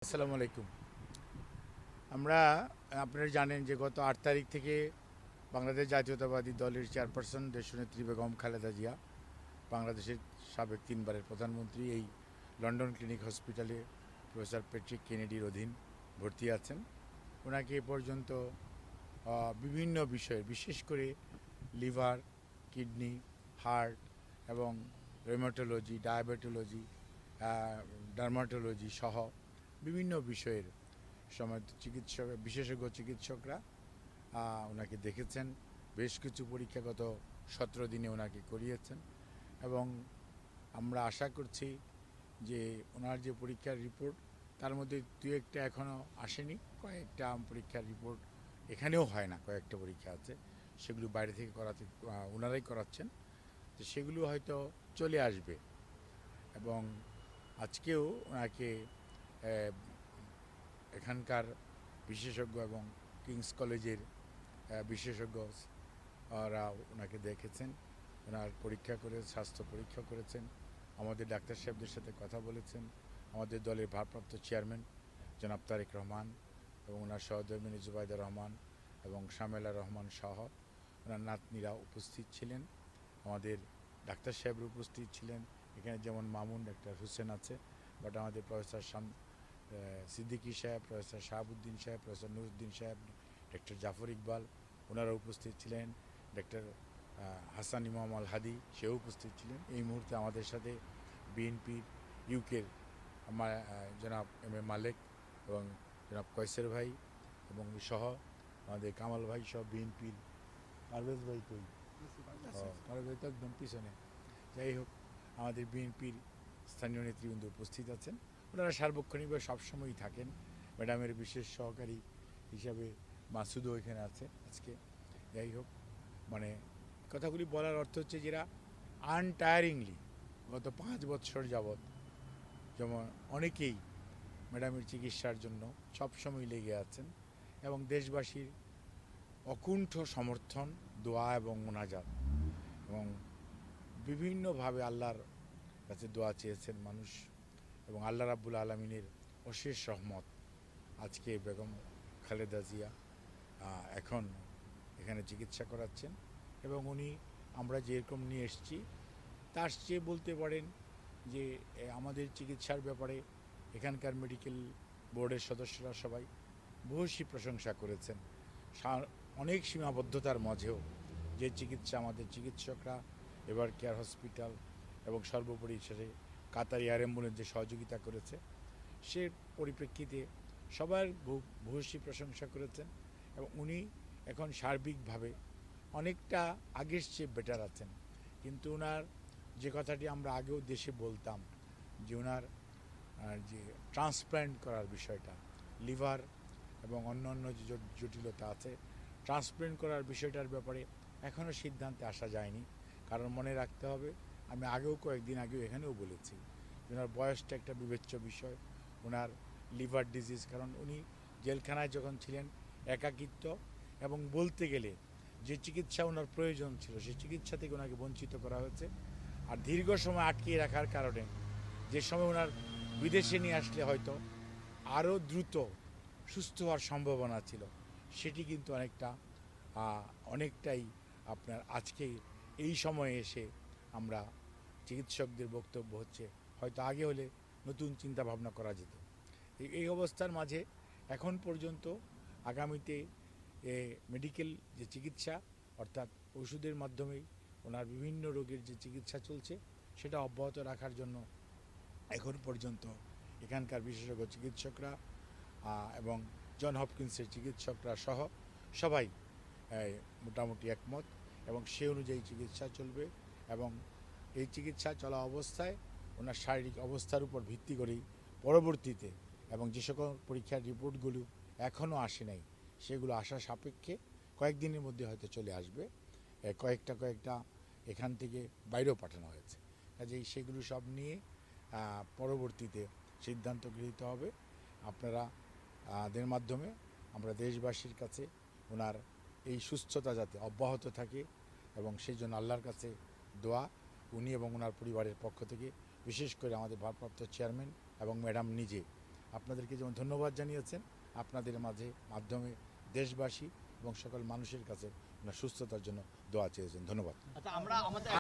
আসসালামু আলাইকুম। আমরা আপনারা জানেন যে গত 8 তারিখ থেকে বাংলাদেশ জাতীয়তাবাদী দলের চেয়ারপারসন দেশনেত্রী বেগম খালেদা জিয়া, বাংলাদেশের সাবেক 3বারের প্রধানমন্ত্রী, এই লন্ডন ক্লিনিক হসপিটালে প্রফেসর প্যাট্রিক কেনেডির অধীন ভর্তি আছেন। ওনাকে এ পর্যন্ত বিভিন্ন বিষয়ে, বিশেষ করে লিভার, কিডনি, হার্ট এবং রেমাটোলজি, ডায়াবেটোলজি, ডার্মাটোলজি সহ বিভিন্ন বিষয়ের সময় বিশেষজ্ঞ চিকিৎসকরা ওনাকে দেখেছেন। বেশ কিছু পরীক্ষা গত 17 দিনে ওনাকে করিয়েছেন এবং আমরা আশা করছি যে ওনার যে পরীক্ষার রিপোর্ট, তার মধ্যে দু একটা এখনও আসেনি। কয়েকটা পরীক্ষার রিপোর্ট এখানেও হয় না, কয়েকটা পরীক্ষা আছে, সেগুলো বাইরে থেকে করাতে ওনারাই করাচ্ছেন। তো সেগুলো হয়তো চলে আসবে এবং আজকেও ওনাকে এখানকার বিশেষজ্ঞ এবং কিংস কলেজের বিশেষজ্ঞরা ওনাকে দেখেছেন, ওনার পরীক্ষা করে স্বাস্থ্য পরীক্ষা করেছেন, আমাদের ডাক্তার সাহেবদের সাথে কথা বলেছেন। আমাদের দলের ভারপ্রাপ্ত চেয়ারম্যান জনাব তারেক রহমান এবং ওনার সহধর্মিনী জুবাইদা রহমান এবং শামেলা রহমান সহ ওনার নাতনিরা উপস্থিত ছিলেন। আমাদের ডাক্তার সাহেবরা উপস্থিত ছিলেন। এখানে যেমন মামুন ডাক্তার হুসেন আছে, বাট আমাদের প্রফেসর সিদ্দিকী সাহেব, প্রফেসর শাহাবুদ্দিন সাহেব, প্রফেসর নুরুদ্দিন সাহেব, ডক্টর জাফর ইকবাল ওনারা উপস্থিত ছিলেন। ডক্টর হাসান ইমাম আল হাদি সেও উপস্থিত ছিলেন। এই মুহূর্তে আমাদের সাথে বিএনপির ইউকের জনাব এম এ মালেক এবং জনাব কয়সের ভাই এবং সহ আমাদের কামাল ভাই সহ বিএনপির পারভেজ ভাই কই, পারভেজ ভাই তো একদম পিছনে। যাই হোক, আমাদের বিএনপির স্থানীয় নেতৃবৃন্দ উপস্থিত আছেন। ওনারা সার্বক্ষণিকভাবে সবসময়ই থাকেন। ম্যাডামের বিশেষ সহকারী হিসাবে মাসুদও এখানে আছে আজকে। যাই হোক, মানে কথাগুলি বলার অর্থ হচ্ছে যারা আনটায়ারিংলি গত 5 বছর যাবৎ যেমন অনেকেই ম্যাডামের চিকিৎসার জন্য সবসময় লেগে আছেন এবং দেশবাসীর অকুণ্ঠ সমর্থন, দোয়া এবং মোনাজাত এবং বিভিন্নভাবে আল্লাহর কাছে দোয়া চেয়েছেন মানুষ এবং আল্লাহ রাব্বুল আলমিনের অশেষ রহমত। আজকে বেগম খালেদা জিয়া এখন এখানে চিকিৎসা করাচ্ছেন এবং উনি আমরা যেরকম নিয়ে এসেছি তার চেয়ে বলতে পারেন যে আমাদের চিকিৎসার ব্যাপারে এখানকার মেডিকেল বোর্ডের সদস্যরা সবাই ভূয়সী প্রশংসা করেছেন। অনেক সীমাবদ্ধতার মাঝেও যে চিকিৎসা আমাদের চিকিৎসকরা এবার কেয়ার হসপিটাল এবং সর্বোপরি শেষে কাতার এয়ার অ্যাম্বুলেন্স যে সহযোগিতা করেছে, সে পরিপ্রেক্ষিতে সবার ভূয়সী প্রশংসা করেছেন এবং উনি এখন সার্বিকভাবে অনেকটা আগের চেয়ে বেটার আছেন। কিন্তু ওনার যে কথাটি আমরা আগেও দেশে বলতাম যে ওনার যে ট্রান্সপ্ল্যান্ট করার বিষয়টা, লিভার এবং অন্যান্য যে জটিলতা আছে, ট্রান্সপ্ল্যান্ট করার বিষয়টার ব্যাপারে এখনও সিদ্ধান্তে আসা যায়নি। কারণ মনে রাখতে হবে, আমি আগেও কয়েকদিন আগেও এখানেও বলেছি, ওনার বয়সটা একটা বিবেচ্য বিষয়। ওনার লিভার ডিজিজ, কারণ উনি জেলখানায় যখন ছিলেন একাকিত্ব এবং বলতে গেলে যে চিকিৎসা ওনার প্রয়োজন ছিল সেই চিকিৎসা থেকে ওনাকে বঞ্চিত করা হয়েছে। আর দীর্ঘ সময় আটকিয়ে রাখার কারণে যে সময় ওনার বিদেশে নিয়ে আসলে হয়তো আরও দ্রুত সুস্থ হওয়ার সম্ভাবনা ছিল, সেটি কিন্তু অনেকটাই আপনার আজকে এই সময়ে এসে আমরা চিকিৎসকদের বক্তব্য হচ্ছে হয়তো আগে হলে নতুন চিন্তা ভাবনা করা যেত। এই অবস্থার মাঝে এখন পর্যন্ত আগামীতে মেডিকেল যে চিকিৎসা, অর্থাৎ ওষুধের মাধ্যমেই ওনার বিভিন্ন রোগের যে চিকিৎসা চলছে সেটা অব্যাহত রাখার জন্য এখন পর্যন্ত এখানকার বিশেষজ্ঞ চিকিৎসকরা এবং জন হপকিন্সের চিকিৎসকরা সহ সবাই মোটামুটি একমত এবং সে অনুযায়ী চিকিৎসা চলবে। এবং এই চিকিৎসা চলা অবস্থায় ওনার শারীরিক অবস্থার উপর ভিত্তি করেই পরবর্তীতে এবং যে সকল পরীক্ষার রিপোর্টগুলো এখনও আসে নাই সেগুলো আসা সাপেক্ষে কয়েকদিনের মধ্যে হয়তো চলে আসবে। কয়েকটা এখান থেকে বাইরেও পাঠানো হয়েছে, কাজেই সেগুলো সব নিয়ে পরবর্তীতে সিদ্ধান্ত গৃহীত হবে। আপনারা দের মাধ্যমে আমরা দেশবাসীর কাছে ওনার এই সুস্থতা যাতে অব্যাহত থাকে এবং সেই জন্য আল্লাহর কাছে দোয়া, উনি এবং ওনার পরিবারের পক্ষ থেকে, বিশেষ করে আমাদের ভারপ্রাপ্ত চেয়ারম্যান এবং ম্যাডাম নিজে আপনাদেরকে যেমন ধন্যবাদ জানিয়েছেন, আপনাদের মাধ্যমে দেশবাসী এবং সকল মানুষের কাছে ওনার সুস্থতার জন্য দোয়া চেয়েছেন। ধন্যবাদ। আচ্ছা, আমরা আমাদের